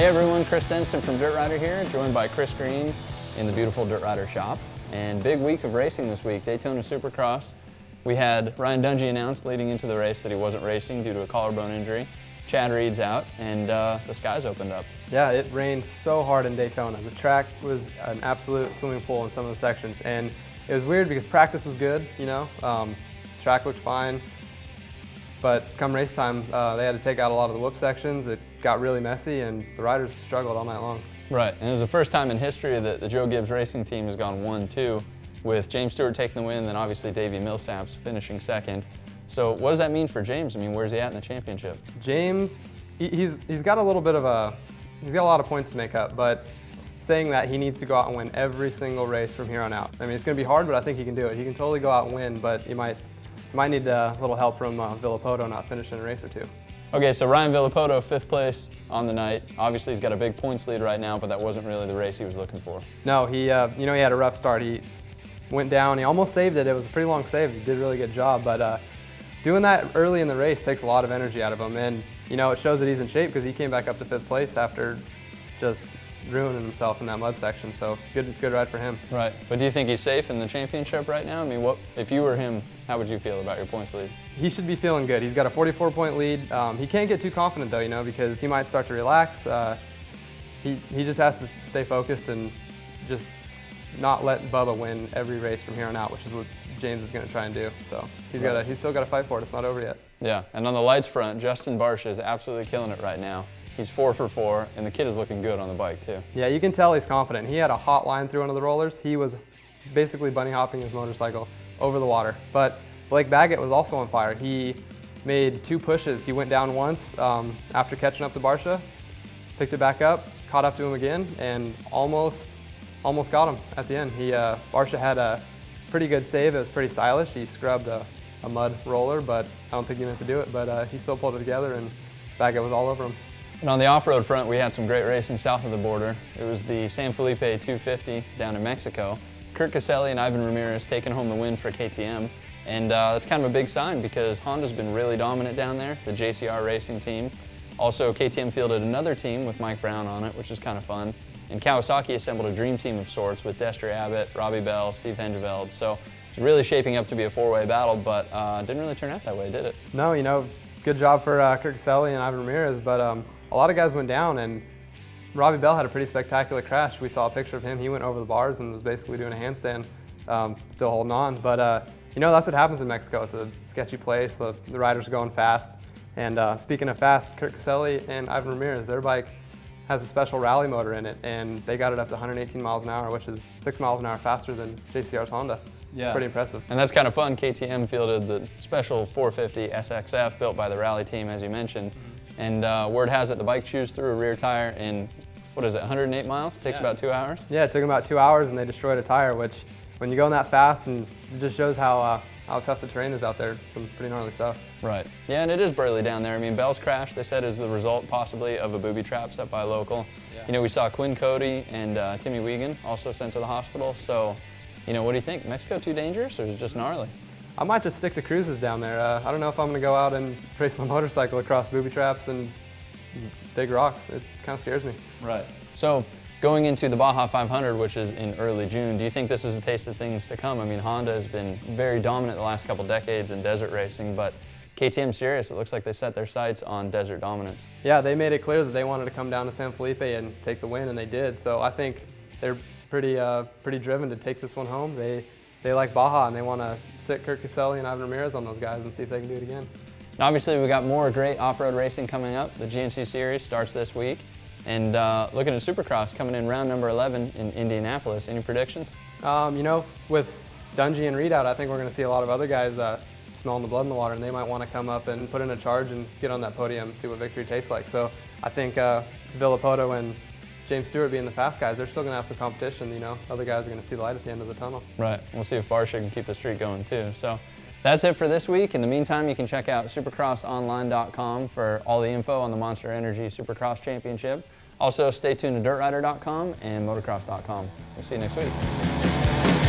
Hey everyone, Chris Denison from Dirt Rider here, joined by Chris Green in the beautiful Dirt Rider shop. And big week of racing this week, Daytona Supercross. We had Ryan Dungey announce leading into the race that he wasn't racing due to a collarbone injury. Chad Reed's out, and the skies opened up. Yeah, it rained so hard in Daytona. The track was an absolute swimming pool in some of the sections, and it was weird because practice was good, you know. Track looked fine, but come race time, they had to take out a lot of the whoop sections. It got really messy, and the riders struggled all night long. Right, and it was the first time in history that the Joe Gibbs Racing team has gone 1-2, with James Stewart taking the win, then obviously Davey Millsaps finishing second. So what does that mean for James? I mean, where's he at in the championship? James, he's got a little bit of he's got a lot of points to make up, but saying that he needs to go out and win every single race from here on out. I mean, it's going to be hard, but I think he can do it. He can totally go out and win, but he might need a little help from Villapoto not finishing a race or two. Okay, so Ryan Villapoto, 5th place on the night. Obviously, he's got a big points lead right now, but that wasn't really the race he was looking for. No, he he had a rough start. He went down. He almost saved it. It was a pretty long save. He did a really good job, but doing that early in the race takes a lot of energy out of him, and you know, it shows that he's in shape because he came back up to 5th place after just ruining himself in that mud section. So good ride for him. Right, but do you think he's safe in the championship right now? I mean, what if you were him? How would you feel about your points lead? He should be feeling good. He's got a 44-point lead. He can't get too confident though, you know, because he might start to relax. He just has to stay focused and just not let Bubba win every race from here on out, which is what James is going to try and do. So he's still got to fight for it. It's not over yet. Yeah, and on the lights front, Justin Barcia is absolutely killing it right now. He's 4 for 4, and the kid is looking good on the bike too. Yeah, you can tell he's confident. He had a hot line through one of the rollers. He was basically bunny hopping his motorcycle over the water. But Blake Baggett was also on fire. He made 2 pushes. He went down once after catching up to Barcia, picked it back up, caught up to him again, and almost got him at the end. Barcia had a pretty good save. It was pretty stylish. He scrubbed a mud roller, but I don't think he meant to do it. But he still pulled it together, and Baggett was all over him. And on the off-road front, we had some great racing south of the border. It was the San Felipe 250 down in Mexico. Kurt Caselli and Ivan Ramirez taking home the win for KTM. And that's kind of a big sign because Honda's been really dominant down there, the JCR racing team. Also, KTM fielded another team with Mike Brown on it, which is kind of fun. And Kawasaki assembled a dream team of sorts with Dester Abbott, Robbie Bell, Steve Hengeveld. So it's really shaping up to be a 4-way battle, but didn't really turn out that way, did it? No, you know, good job for Kurt Caselli and Ivan Ramirez, but a lot of guys went down, and Robbie Bell had a pretty spectacular crash. We saw a picture of him. He went over the bars and was basically doing a handstand, still holding on. But you know, that's what happens in Mexico. It's a sketchy place. The riders are going fast. And speaking of fast, Kurt Caselli and Ivan Ramirez, their bike has a special rally motor in it, and they got it up to 118 miles an hour, which is 6 miles an hour faster than JCR's Honda. Yeah. Pretty impressive. And that's kind of fun. KTM fielded the special 450 SXF built by the rally team, as you mentioned. And word has it the bike chews through a rear tire in, what is it, 108 miles? Takes about 2 hours? Yeah, it took them about 2 hours, and they destroyed a tire, which when you're going that fast, and it just shows how tough the terrain is out there. Some pretty gnarly stuff. Right. Yeah, and it is burly down there. I mean, Bell's crash, they said, is the result possibly of a booby trap set by a local. Yeah. You know, we saw Quinn Cody and Timmy Wiegand also sent to the hospital. So, you know, what do you think? Mexico too dangerous, or is it just gnarly? I might just stick to cruises down there. I don't know if I'm going to go out and race my motorcycle across booby traps and big rocks. It kind of scares me. Right. So going into the Baja 500, which is in early June, do you think this is a taste of things to come? I mean, Honda has been very dominant the last couple decades in desert racing, but KTM serious. It looks like they set their sights on desert dominance. Yeah, they made it clear that they wanted to come down to San Felipe and take the win, and they did. So I think they're pretty driven to take this one home. They like Baja, and they want to sit Kurt Caselli and Ivan Ramirez on those guys and see if they can do it again. And obviously, we got more great off-road racing coming up. The GNC Series starts this week. And looking at Supercross coming in round number 11 in Indianapolis. Any predictions? You know, with Dungey and Reed out, I think we're going to see a lot of other guys smelling the blood in the water, and they might want to come up and put in a charge and get on that podium and see what victory tastes like. So I think Villapoto and James Stewart being the fast guys, they're still going to have some competition. You know, other guys are going to see the light at the end of the tunnel. Right. We'll see if Barcia can keep the streak going too. So that's it for this week. In the meantime, you can check out supercrossonline.com for all the info on the Monster Energy Supercross Championship. Also, stay tuned to dirtrider.com and motocross.com. We'll see you next week.